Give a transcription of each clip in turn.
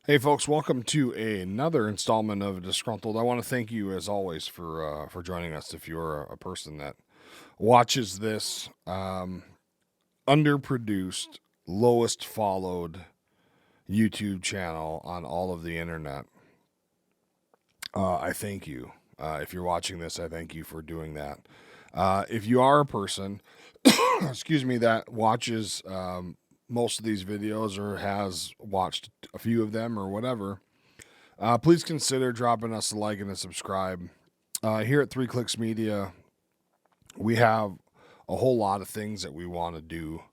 Hey, folks, welcome to another installment of Disgruntled. I want to thank you, as always, for joining us. If you're a person that watches this underproduced, lowest followed YouTube channel on all of the internet, I thank you. If you're watching this, I thank you for doing that. If you are a person, excuse me, that watches most of these videos or has watched a few of them or whatever, please consider dropping us a like and a subscribe. Here at Three Clicks Media, we have a whole lot of things that we want to do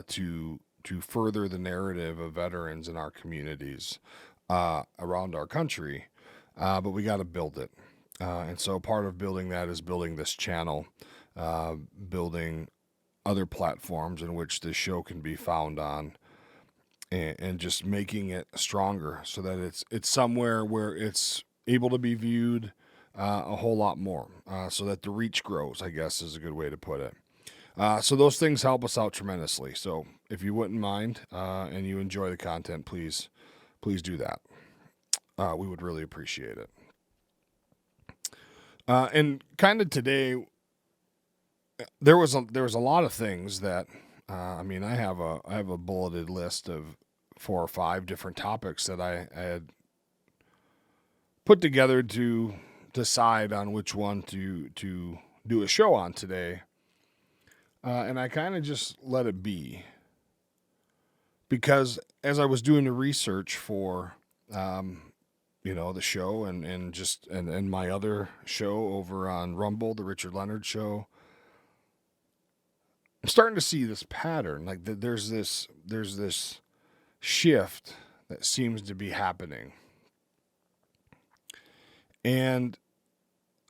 to further the narrative of veterans in our communities around our country, but we got to build it. And so part of building that is building this channel, building other platforms in which this show can be found on, and just making it stronger so that it's somewhere where it's able to be viewed a whole lot more, so that the reach grows, I guess is a good way to put it. So those things help us out tremendously. So if you wouldn't mind and you enjoy the content, please do that. We would really appreciate it. And kind of today, there was a lot of things that I mean, I have a bulleted list of 4 or 5 different topics that I had put together to decide on which one to do a show on today, and I kind of just let it be because as I was doing the research for the show and my other show over on Rumble, the Richard Leonard Show, I'm starting to see this pattern. Like there's this shift that seems to be happening, and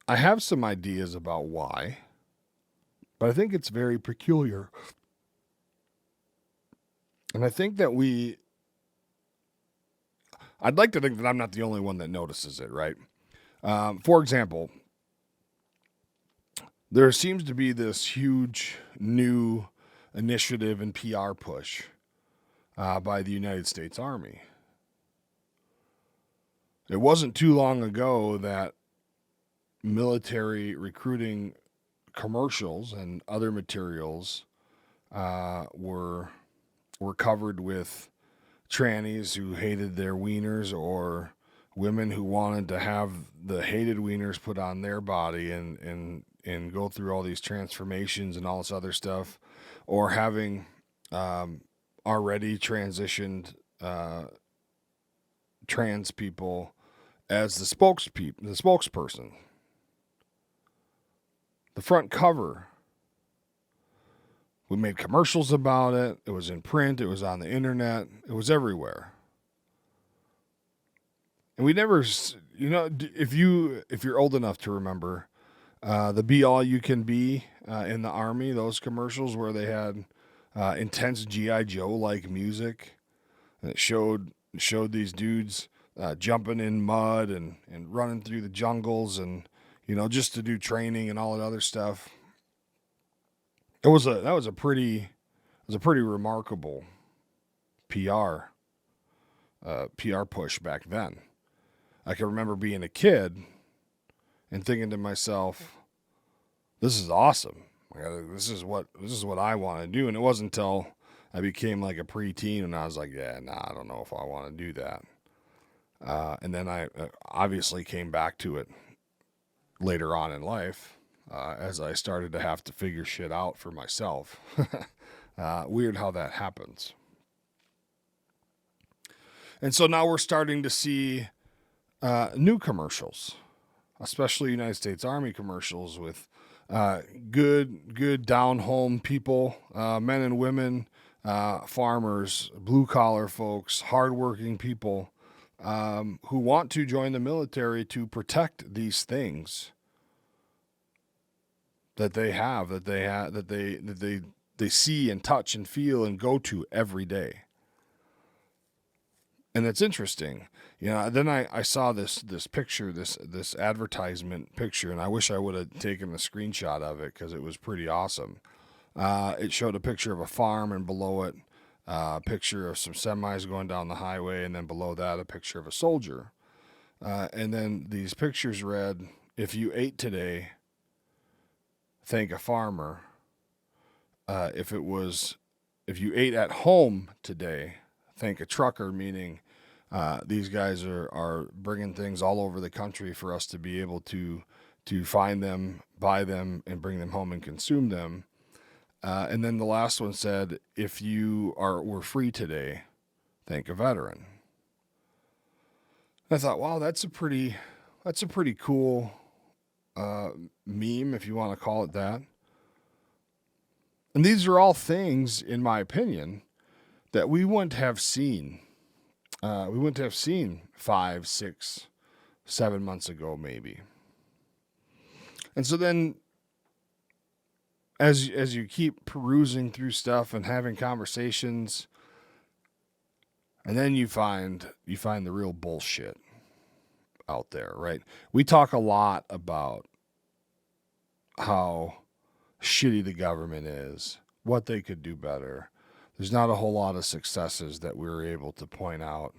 I have some ideas about why, but I think it's very peculiar, and I think that I'd like to think that I'm not the only one that notices it. Right? For example, there seems to be this huge new initiative and PR push by the United States Army. It wasn't too long ago that military recruiting commercials and other materials were covered with trannies who hated their wieners, or women who wanted to have the hated wieners put on their body and go through all these transformations and all this other stuff, or having already transitioned trans people as the spokesperson. The front cover, we made commercials about it. It was in print. It was on the internet. It was everywhere. And we never, if you're old enough to remember the Be All You Can Be in the Army, those commercials where they had intense G.I. Joe like music, and it showed these dudes jumping in mud and running through the jungles, and just to do training and all that other stuff. That was a pretty remarkable PR push back then. I can remember being a kid and thinking to myself, "This is awesome. This is what I want to do." And it wasn't until I became like a preteen and I was like, "Yeah, nah, I don't know if I want to do that." And then I obviously came back to it later on in life as I started to have to figure shit out for myself. Weird how that happens. And so now we're starting to see new commercials, especially United States Army commercials with good down home people, men and women, farmers, blue collar folks, hardworking people who want to join the military to protect these things that they see and touch and feel and go to every day. And it's interesting, then I saw this picture, this advertisement picture, and I wish I would have taken a screenshot of it because it was pretty awesome. It showed a picture of a farm, and below it a picture of some semis going down the highway, and then below that, a picture of a soldier. And then these pictures read, "If you ate today, thank a farmer. If you ate at home today, thank a trucker," meaning these guys are bringing things all over the country for us to be able to find them, buy them, and bring them home and consume them. And then the last one said, "If you were free today, thank a veteran." I thought, wow, that's a pretty cool meme, if you want to call it that. And these are all things, in my opinion, that we wouldn't have seen. We wouldn't have seen 5, 6, 7 months ago, maybe. And so then, as you keep perusing through stuff and having conversations, and then you find the real bullshit out there, right? We talk a lot about how shitty the government is, what they could do better. There's not a whole lot of successes that we're able to point out.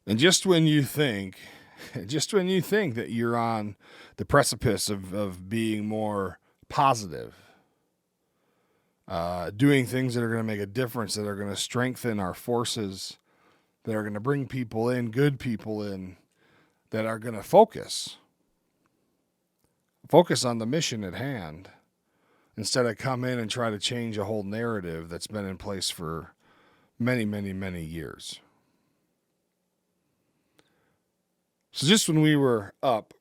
And just when you think that you're on the precipice of being more positive, doing things that are going to make a difference, that are going to strengthen our forces, that are going to bring people in, good people in, that are going to focus on the mission at hand, instead of come in and try to change a whole narrative that's been in place for many, many, many years. So just when we were up,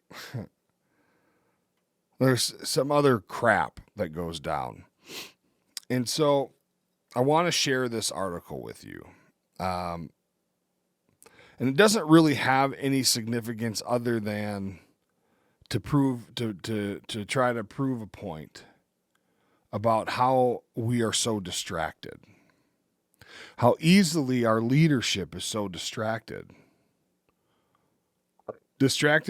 there's some other crap that goes down. And so I want to share this article with you. And it doesn't really have any significance other than to try to prove a point about how we are so distracted, how easily our leadership is so distracted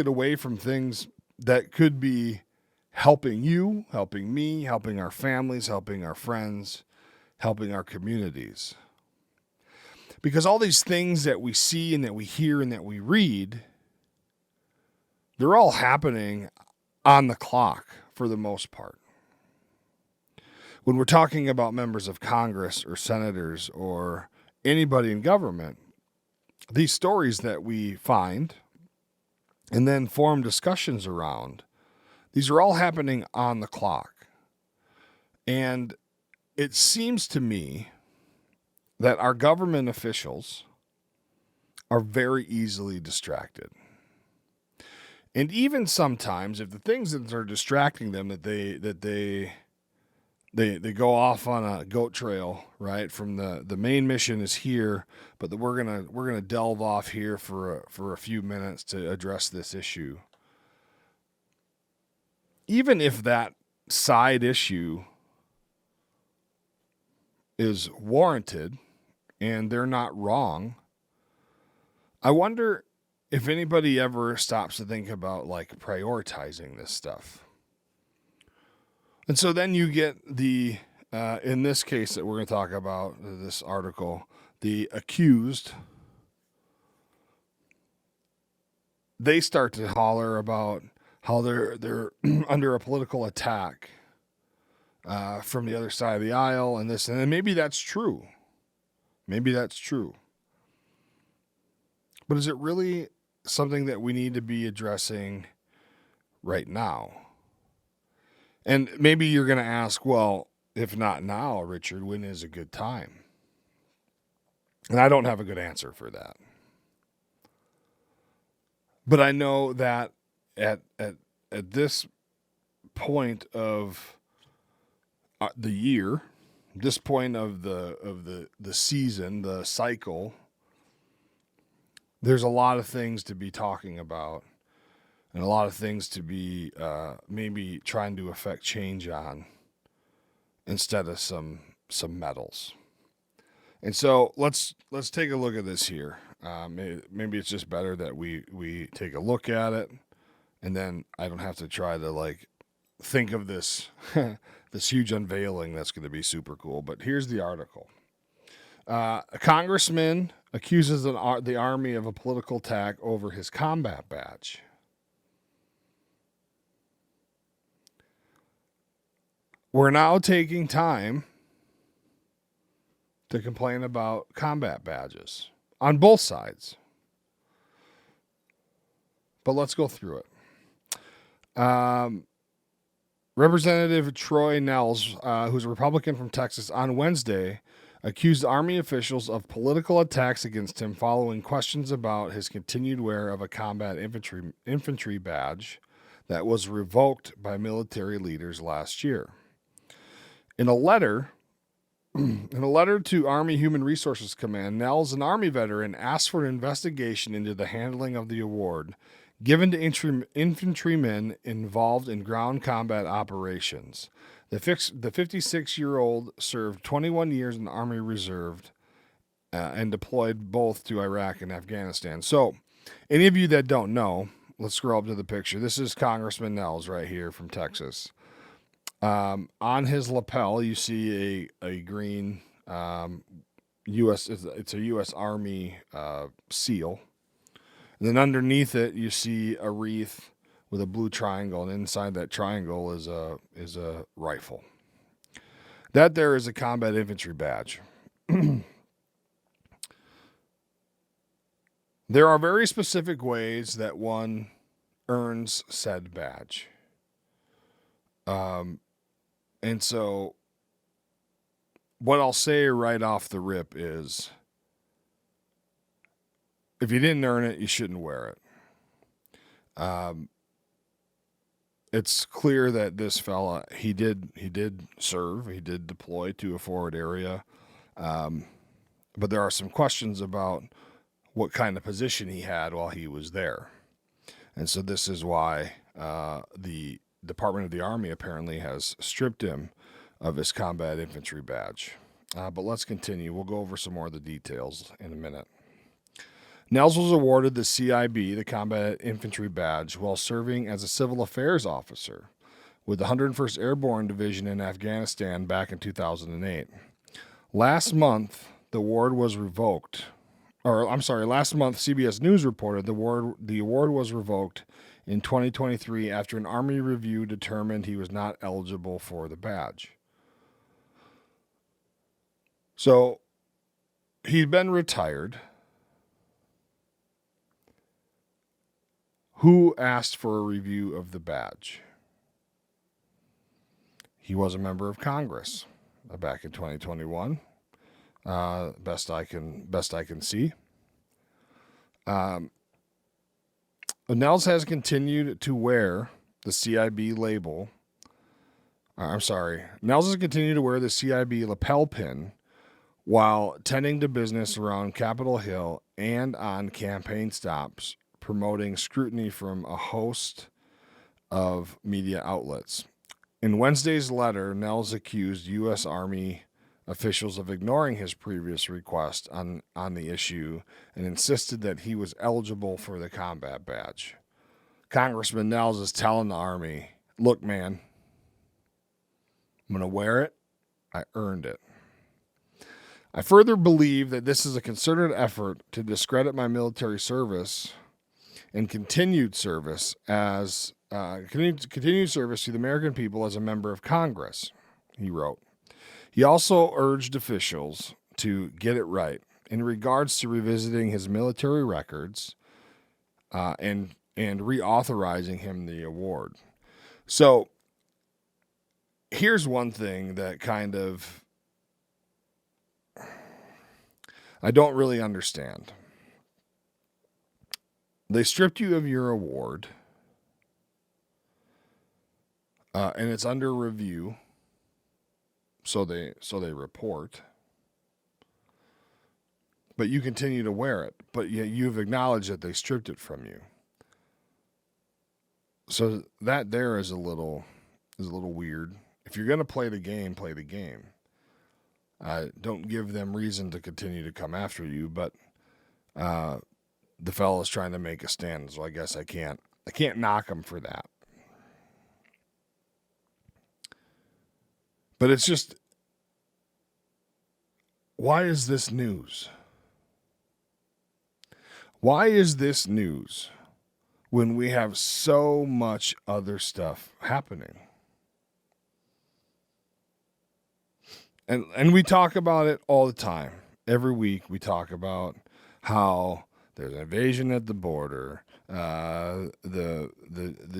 away from things that could be helping you, helping me, helping our families, helping our friends, helping our communities. Because all these things that we see and that we hear and that we read, they're all happening on the clock for the most part. When we're talking about members of Congress or senators or anybody in government, these stories that we find and then form discussions around, these are all happening on the clock. And it seems to me that our government officials are very easily distracted. And even sometimes, if the things that are distracting them, that they go off on a goat trail, right? From the main mission is here, but we're gonna delve off here for a few minutes to address this issue. Even if that side issue is warranted and they're not wrong, I wonder if anybody ever stops to think about like prioritizing this stuff. And so then you get the, in this case that we're going to talk about, this article, the accused, they start to holler about how they're under a political attack from the other side of the aisle and this, and maybe that's true. Maybe that's true. But is it really something that we need to be addressing right now? And maybe you're going to ask, well, if not now, Richard, when is a good time? And I don't have a good answer for that. But I know that at this point of the year, this point of the season, the cycle, there's a lot of things to be talking about and a lot of things to be maybe trying to affect change on instead of some medals. And so let's take a look at this here. Maybe it's just better that we take a look at it, and then I don't have to try to like think of this this huge unveiling that's going to be super cool. But here's the article. A congressman accuses the Army of a political attack over his combat badge. We're now taking time to complain about combat badges on both sides. But let's go through it. Representative Troy Nehls, who's a Republican from Texas, on Wednesday accused Army officials of political attacks against him following questions about his continued wear of a combat infantry badge that was revoked by military leaders last year. In a letter to Army Human Resources Command, Nehls, an Army veteran, asked for an investigation into the handling of the award given to infantrymen involved in ground combat operations. The 56-year-old served 21 years in the Army Reserve and deployed both to Iraq and Afghanistan. So, any of you that don't know, let's scroll up to the picture. This is Congressman Nehls right here from Texas. On his lapel, you see a green U.S. It's a U.S. Army seal. And then underneath it, you see a wreath with a blue triangle, and inside that triangle is a rifle. That there is a combat infantry badge. There are very specific ways that one earns said badge. And so what I'll say right off the rip is, if you didn't earn it, you shouldn't wear it. It's clear that this fella, he did serve, he did deploy to a forward area, but there are some questions about what kind of position he had while he was there. And so this is why the Department of the Army apparently has stripped him of his combat infantry badge. But let's continue. We'll go over some more of the details in a minute. Nehls was awarded the CIB, the Combat Infantry Badge, while serving as a civil affairs officer with the 101st Airborne Division in Afghanistan back in 2008. Last month, the award was revoked. Last month, CBS News reported the award was revoked in 2023 after an Army review determined he was not eligible for the badge. So, he'd been retired. Who asked for a review of the badge? He was a member of Congress back in 2021. Best I can see. Nehls has continued to wear the CIB label. Nehls has continued to wear the CIB lapel pin while tending to business around Capitol Hill and on campaign stops, promoting scrutiny from a host of media outlets. In Wednesday's letter, Nehls accused U.S. Army officials of ignoring his previous request on the issue and insisted that he was eligible for the combat badge. Congressman Nehls is telling the Army, look, man, I'm going to wear it. I earned it. I further believe that this is a concerted effort to discredit my military service and continued service to the American people as a member of Congress, he wrote. He also urged officials to get it right in regards to revisiting his military records and reauthorizing him the award. So here's one thing that kind of I don't really understand. They stripped you of your award, and it's under review. So they report, but you continue to wear it. But yet you've acknowledged that they stripped it from you. So that there is a little weird. If you're gonna play the game, play the game. Don't give them reason to continue to come after you. But the fellow's trying to make a stand, so I guess I can't knock him for that. But it's just, why is this news? Why is this news when we have so much other stuff happening? And we talk about it all the time. Every week we talk about how there's an invasion at the border, the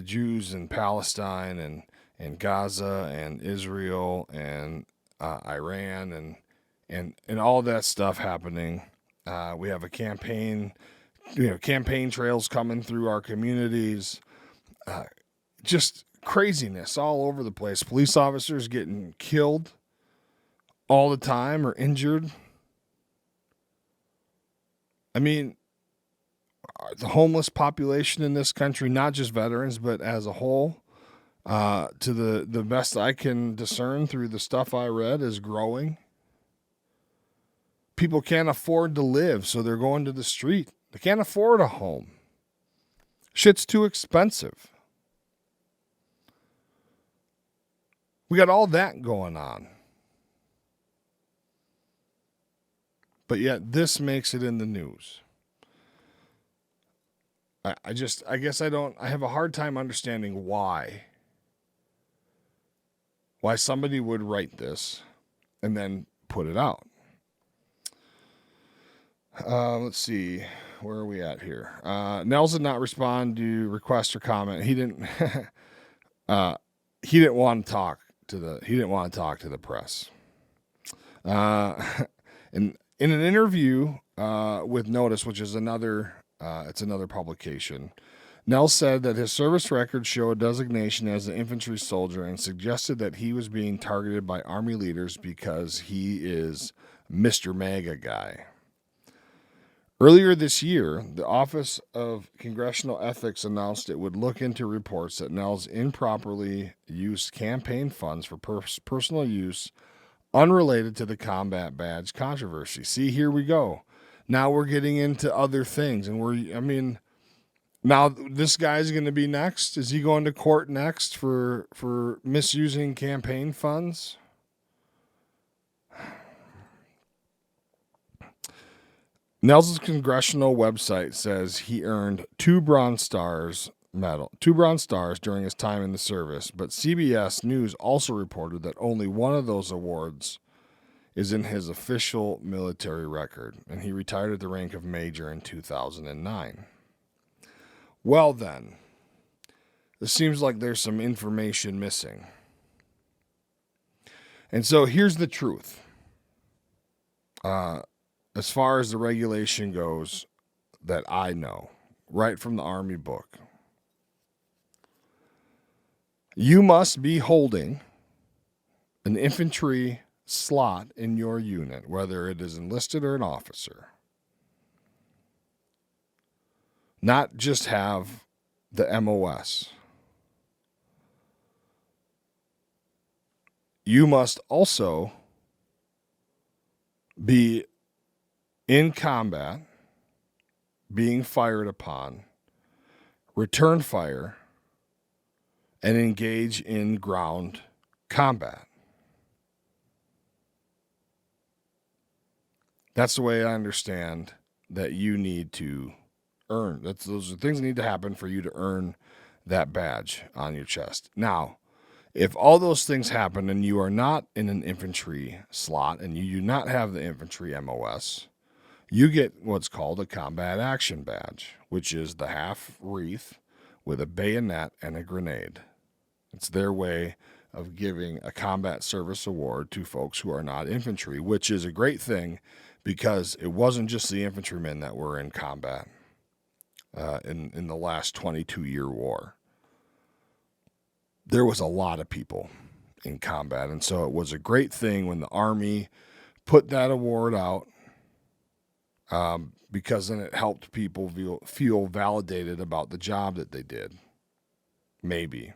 Jews in Palestine and Gaza and Israel and Iran and all that stuff happening. We have a campaign trails coming through our communities. Just craziness all over the place. Police officers getting killed all the time or injured. I mean, the homeless population in this country, not just veterans, but as a whole, to the best I can discern through the stuff I read, is growing. People can't afford to live, so they're going to the street. They can't afford a home. Shit's too expensive. We got all that going on. But yet this makes it in the news. I have a hard time understanding why somebody would write this and then put it out. Let's see, where are we at here? Nels did not respond to request or comment. He didn't want to talk to the press. And in an interview with Notice, which is another publication, Nels said that his service records show a designation as an infantry soldier and suggested that he was being targeted by Army leaders because he is Mr. MAGA guy. Earlier this year, the Office of Congressional Ethics announced it would look into reports that Nels improperly used campaign funds for personal use unrelated to the combat badge controversy. See, here we go. Now we're getting into other things, and now this guy's going to be next. Is he going to court next for misusing campaign funds? Nels' congressional website says he earned two Bronze Stars during his time in the service, but CBS News also reported that only one of those awards is in his official military record, and he retired at the rank of major in 2009. Well then, it seems like there's some information missing. And so here's the truth. As far as the regulation goes that I know, right from the Army book, you must be holding an infantry slot in your unit, whether it is enlisted or an officer. Not just have the MOS. You must also be in combat, being fired upon, return fire, and engage in ground combat. That's the way I understand that you need to earn. Those are things that need to happen for you to earn that badge on your chest. Now, if all those things happen and you are not in an infantry slot and you do not have the infantry MOS, you get what's called a combat action badge, which is the half wreath with a bayonet and a grenade. It's their way of giving a combat service award to folks who are not infantry, which is a great thing because it wasn't just the infantrymen that were in combat in the last 22-year war. There was a lot of people in combat, and so it was a great thing when the Army put that award out, because then it helped people feel validated about the job that they did. Maybe.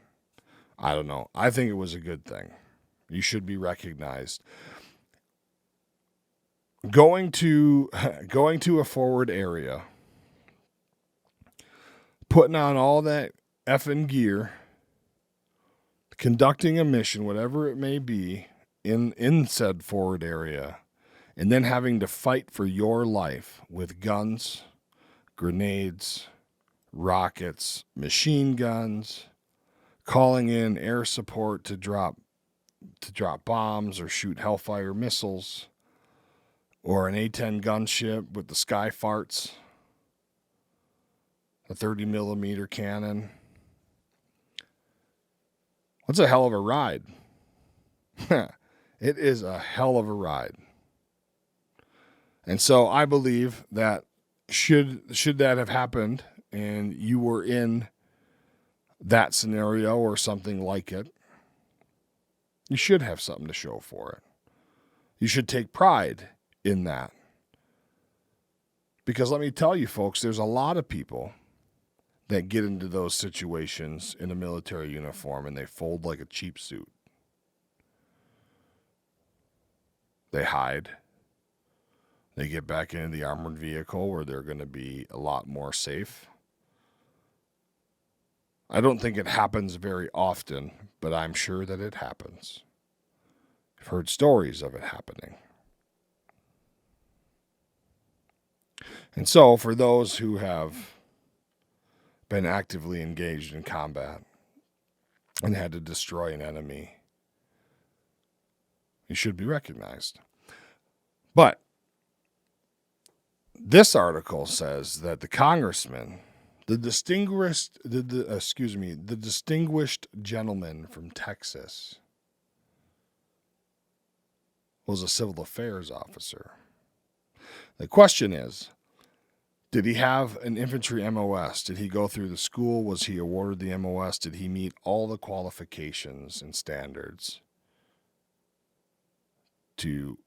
I don't know. I think it was a good thing. You should be recognized. Going to a forward area, putting on all that effing gear, conducting a mission, whatever it may be, in said forward area, and then having to fight for your life with guns, grenades, rockets, machine guns, calling in air support to drop bombs or shoot Hellfire missiles, or an A-10 gunship with the Sky Farts, a 30 millimeter cannon. That's a hell of a ride. It is a hell of a ride. And so I believe that should that have happened and you were in that scenario or something like it, you should have something to show for it. You should take pride in that. Because let me tell you, folks, there's a lot of people that get into those situations in a military uniform and they fold like a cheap suit. They hide. They get back into the armored vehicle where they're going to be a lot more safe. I don't think it happens very often, but I'm sure that it happens. I've heard stories of it happening. And so, for those who have been actively engaged in combat and had to destroy an enemy, you should be recognized. But this article says that the congressman, the distinguished gentleman from Texas, was a civil affairs officer. The question is, did he have an infantry MOS? Did he go through the school? Was he awarded the MOS? Did he meet all the qualifications and standards to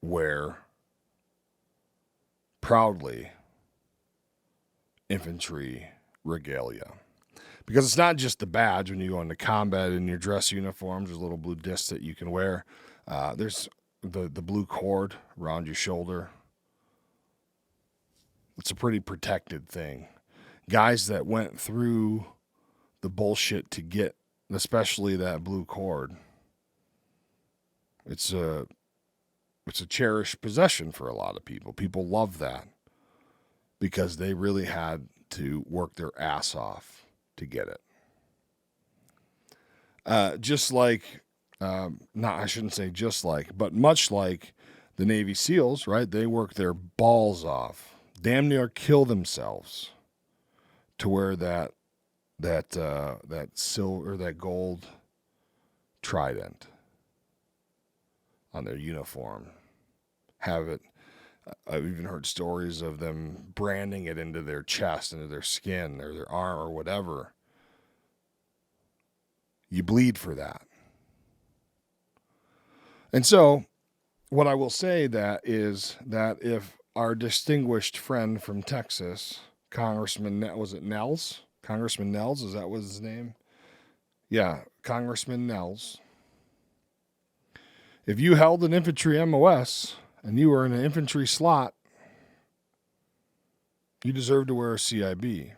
wear proudly infantry regalia? Because it's not just the badge when you go into combat in your dress uniforms. There's a little blue disc that you can wear. There's the blue cord around your shoulder. It's a pretty protected thing. Guys that went through the bullshit to get, especially that blue cord, it's a cherished possession for a lot of people. People love that because they really had to work their ass off to get it. Just like, I shouldn't say just like, but much like the Navy SEALs, right? They work their balls off, damn near kill themselves to wear that silver or that gold trident on their uniform. Have it. I've even heard stories of them branding it into their chest, into their skin, or their arm, or whatever. You bleed for that. And so, what I will say that is that if our distinguished friend from Texas, Congressman, was it Nels? Congressman Nels, is that was his name? Yeah, Congressman Nels. If you held an infantry MOS and you were in an infantry slot, you deserve to wear a CIB.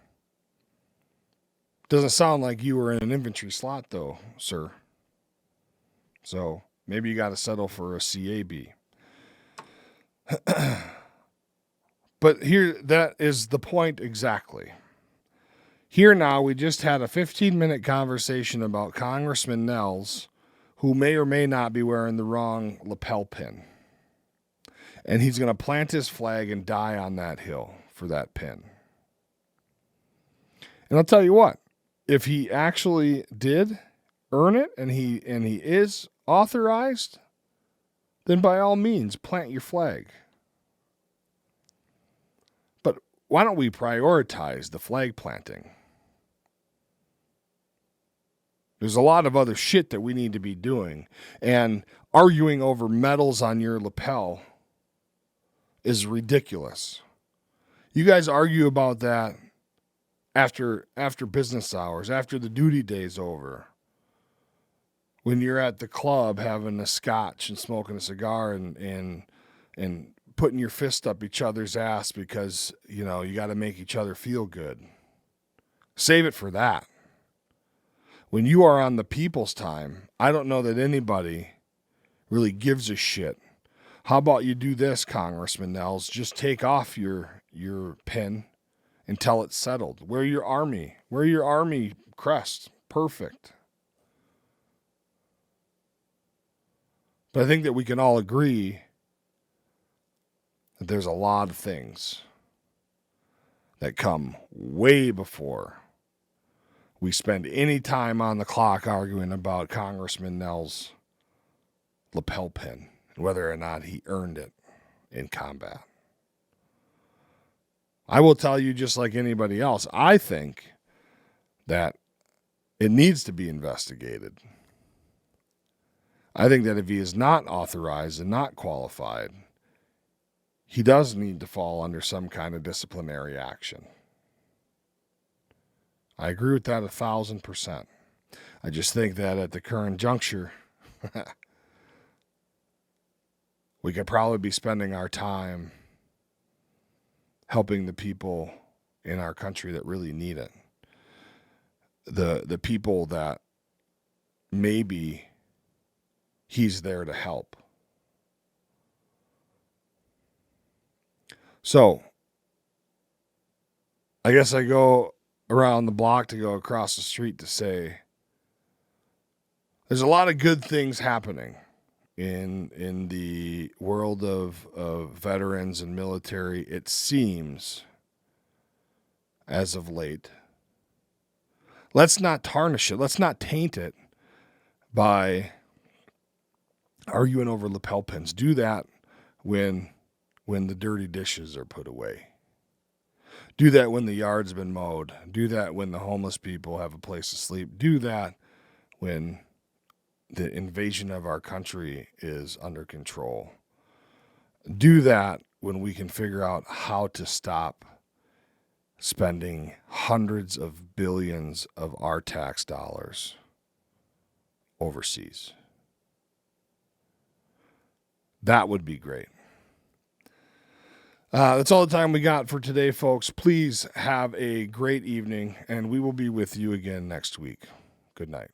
Doesn't sound like you were in an infantry slot, though, sir. So maybe you got to settle for a CAB. But here, that is the point exactly. Here now, we just had a 15-minute conversation about Congressman Nels, who may or may not be wearing the wrong lapel pin. And he's going to plant his flag and die on that hill for that pin. And I'll tell you what, if he actually did earn it and he is authorized, then by all means, plant your flag. But why don't we prioritize the flag planting? There's a lot of other shit that we need to be doing. And arguing over medals on your lapel is ridiculous. You guys argue about that after business hours, after the duty day's over. When you're at the club having a scotch and smoking a cigar and putting your fist up each other's ass because, you got to make each other feel good. Save it for that. When you are on the people's time, I don't know that anybody really gives a shit. How about you do this, Congressman Nels? Just take off your pin until it's settled. Wear your army crest. Perfect. But I think that we can all agree that there's a lot of things that come way before we spend any time on the clock arguing about Congressman Nell's lapel pin and whether or not he earned it in combat. I will tell you, just like anybody else, I think that it needs to be investigated. I think that if he is not authorized and not qualified, he does need to fall under some kind of disciplinary action. I agree with that 1,000%. I just think that at the current juncture, we could probably be spending our time helping the people in our country that really need it. The people that maybe he's there to help. So, I guess I go around the block to go across the street to say there's a lot of good things happening in the world of veterans and military, it seems, as of late. Let's not tarnish it. Let's not taint it by arguing over lapel pins. Do that when the dirty dishes are put away. Do that when the yard's been mowed. Do that when the homeless people have a place to sleep. Do that when the invasion of our country is under control. Do that when we can figure out how to stop spending hundreds of billions of our tax dollars overseas. That would be great. That's all the time we got for today, folks. Please have a great evening, and we will be with you again next week. Good night.